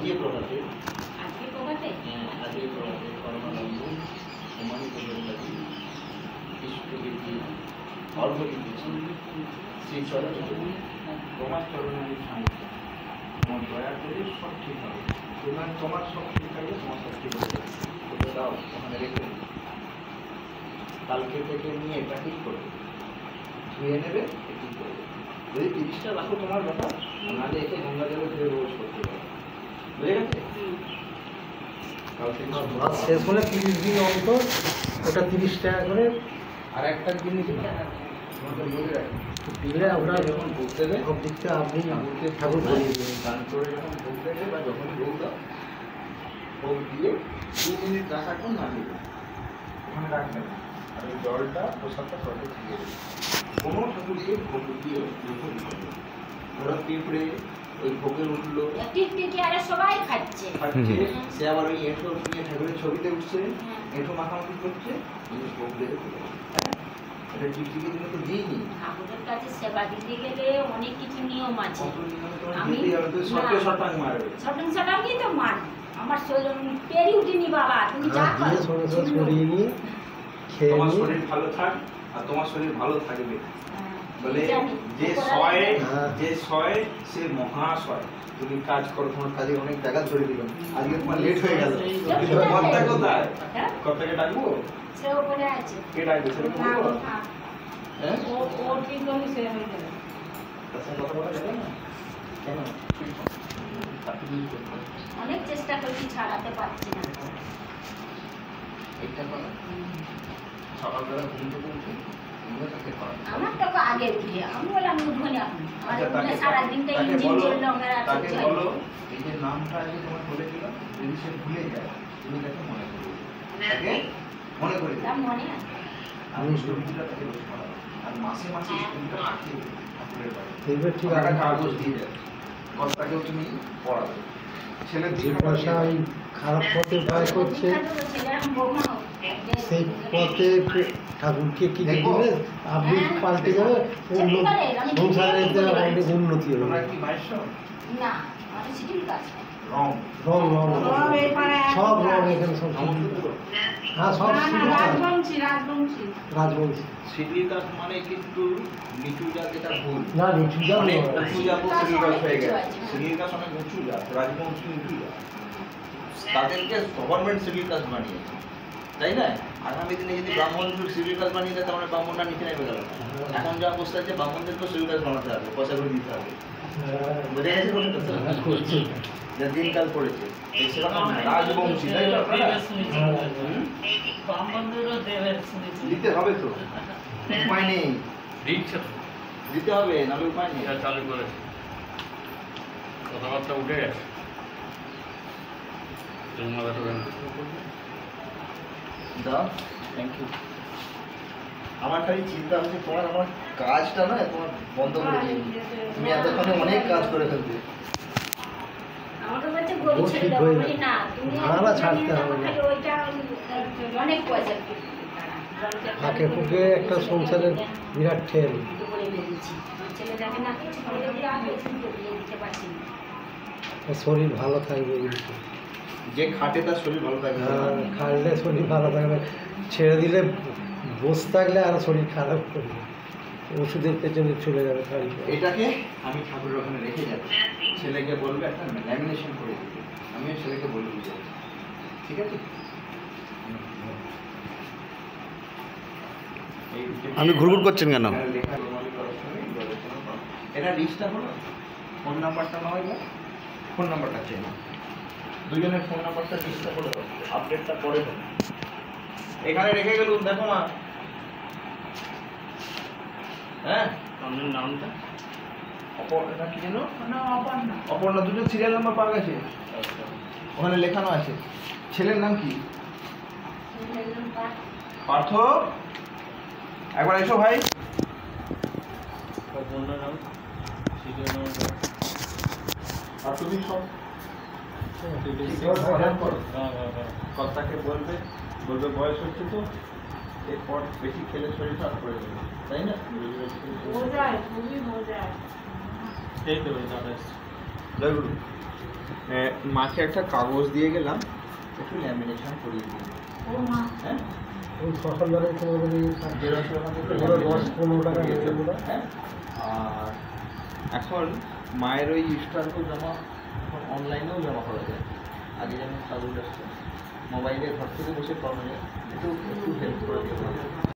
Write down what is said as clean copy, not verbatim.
আজকে প্রভাতে পরমানন্দ প্রমাণিত বৈরাগী বিশ্বদেবী অর্ঘ দিতেছি শ্রী চরণে তোমার চরণে আমি সান্নিধ্য তোমার দয়া করে সব ঠিক হবে। সুতরাং তোমার সব ঠিক থাকবে, তোমার সব ঠিক হবে। ওটা দাও, ওখানে রেখে দিই। কালকে থেকে নিয়ে এটা ঠিক করবে, ধুয়ে নেবে, ঠিক করবে। যদি 30টা রাখো তোমার ব্যাপার, নাহলে একে গঙ্গা জলে ধুয়ে রোজ করতে পারো। বুঝে গেছে? মাছ শেষ হলে 30 দিন অন্তর ওটা 30 টাকা করে। আর একটা জিনিস তোমাকে বলে রাখি, দিলে আমরা যখন ভোগ দেবে সব দিকটা আপনি ঠাকুর করিয়ে দেবেন। দান করে যখন ভোগ দেবে বা যখন ভোগ দাও, ভোগ দিয়ে 2 মিনিট রাখার পর না দেবে, ওখানে রাখবেন না। আর ওই জলটা প্রসাদটা সরকার দিয়ে দেবে। কোনো ঠাকুরকে ভোগ দিয়ে ধরো পিঁপড়ে ওই ভোগের উঠলো, সবাই খাচ্ছে, সে আবার ওই এঁঠো নিয়ে ঠাকুরের ছবিতে উঠছে, এঁঠো মাখামাখি করছে, ভোগ দেবে। এটা টিকটিকি দিনে তো দিইনি। ঠাকুরের কাছে সেবা দিতে গেলে অনেক কিছু নিয়ম আছে। আমি শটাং মারবে, শটাংই তো মারবে। আমার শরীর পেরি উঠিনি বাবা, তুমি যা করো ছড়িয়ে নিয়ে খেয়ে তোমার নিয়ে শরীর ভালো থাক আর তোমার শরীর ভালো থাকবে। বলে জানি, যে শয়ে সে মহাশয়। তুমি কাজ করো, তোমার কাজে অনেক টাকা ধরে দিলাম, আজকে তোমার লেট হয়ে গেল। কথা কোথায়? কথাকে ডাকবো, সে উপরে আছে। কে ডাকবে? সেরকম বলবো? হ্যাঁ, ও ঠিক হলে সে হয়ে যাবে। তার সাথে কথা বলা যাবে না কেন? অনেক চেষ্টা করছি, ছাড়াতে পারছি না। এইটা করো, সকালবেলা ঘুম থেকে উঠে তাকে করা। আমার তো আগে উঠে আমি বললাম উঠবো না এখন। আচ্ছা, তাকে সারাদিনটা তাকে ইঞ্জিন বলো, চললো, আমরা তাকে বলো এই যে নামটা আজকে তোমার বলে দিলাম, যদি সে ভুলে যায় তুমি তাকে মনে করবে, তাকে মনে করে দিও। মনে আছে। আমি স্টোরিটা তাকে রোজ পড়াবো, আর মাসে মাসে স্টোরিটা পাঠিয়ে দেবো ঠাকুরের বাড়ি। এইবার ঠিক একটা কাগজ দিয়ে দেবে, কর্তাকেও তুমি পড়াবে। ছেলে যে পয়সা ওই খারাপ পথে ব্যয় করছে সেই পথে ঠাকুরকে কি দিলে আপনি পাল্টে যাবে, সংসারে অনেক উন্নতি হবে। তোমরা কি মায়ের সব না, আমাদের সিটির কাজ। রং রং রং সব রং এখানে সব হ্যাঁ সব রাজবংশী সিডির কাজ মানে কিন্তু নিচু জাত, এটা ভুল। না নিচু জাত অনেক নয়। উঁচু জাত সিডির কাজ হয়ে গেছে। সিডির কাজ অনেক উঁচু জাত, রাজবংশী উঁচু জাত। তাদেরকে গভর্নমেন্ট সিডির কাজ বানিয়েছে, তাই না? আগামী দিনে যদি ব্রাহ্মণ সিডির কাজ বানিয়ে দেয়, তাহলে ব্রাহ্মণরা নিচে নেমে গেল। এখন যা অবস্থা আছে, ব্রাহ্মণদেরকেও সিডির কাজ বানাতে হবে, পয়সা করে দিতে হবে। বোঝা গেছে কোনো কথা? যা দিনকাল পড়েছে সেরকম রাজবংশী, তাই তো? দিতে হবে তো, উপায় নেই, দিতে হবে, নাহলে উপায় নেই। চালু করে কথাবার্তা উঠে গেছে। দাও, থ্যাংক ইউ। আমার খালি চিন্তা হচ্ছে তোমার আমার কাজটা না তোমার বন্ধ করে দিই। তুমি এতক্ষণে অনেক কাজ করে ফেলবে। আমাকে বলছে গরু ছেড়ে দেবো, বলি না তুমি না, ছাড়তে হবে না। ওইটা অনেক পয়সা ফাঁকে ফুঁকে একটা সংসারের বিরাট ঠেল। বলে বেরিয়েছি। ছেলে দেখে না কিছু করে দিলে আমি বিয়ে দিতে পারছি না। শরীর ভালো থাকবে কিন্তু, যে খাটে তার শরীর ভালো থাকে। খাইলে শরীর ভালো থাকবে, ছেড়ে দিলে বসে থাকলে আর শরীর খারাপ করবে, ওষুধের পেছনে চলে যাবে খালি। এটাকে আমি ঠাকুরের ওখানে রেখে যাবো, ছেলেকে বলবে একটা ল্যামিনেশন করে দিতে। আমিও ছেলেকে বলে দিতে, ঠিক আছে? আপনি ঘুরঘুর করছেন কেন? লেখা এটা লিস্টটা হলো, ফোন নাম্বারটা নয়, ফোন নাম্বারটা চেয়ে না, দুজনের ফোন নাম্বারটা লিস্টটা করে দাও, আপডেটটা করে দাও। এখানে রেখে গেলুম, দেখো মা। হ্যাঁ, নামটা অপর্ণা কি যেন, অপর্ণা, দুটো সিরিয়াল নাম্বার পাওয়া গেছে, ওখানে লেখানো আছে। ছেলের নাম কি? পার্থ। একবার এসো ভাই। আর তুমি সব কর্তাকে বলবে, বয়স হচ্ছে তো, এরপর বেশি খেলে শরীর খারাপ করে যাবে, তাই না? এই তো দাদা জয় গুরু। মাকে একটা কাগজ দিয়ে গেলাম, একটু ল্যামিনেশন করিয়ে দিই। হ্যাঁ, ওই ফসল বাড়ির জেরক্সের ওখান থেকে ওগুলো 10-15 টাকা নিয়ে ওগুলো। হ্যাঁ। আর এখন মায়ের ওই স্টারও জমা এখন অনলাইনেও জমা করা যায়। আগে যেমন কাগজ আসতো, মোবাইলে ঘর থেকে বসে করা যায়, একটু হেল্প করে দিতে হবে।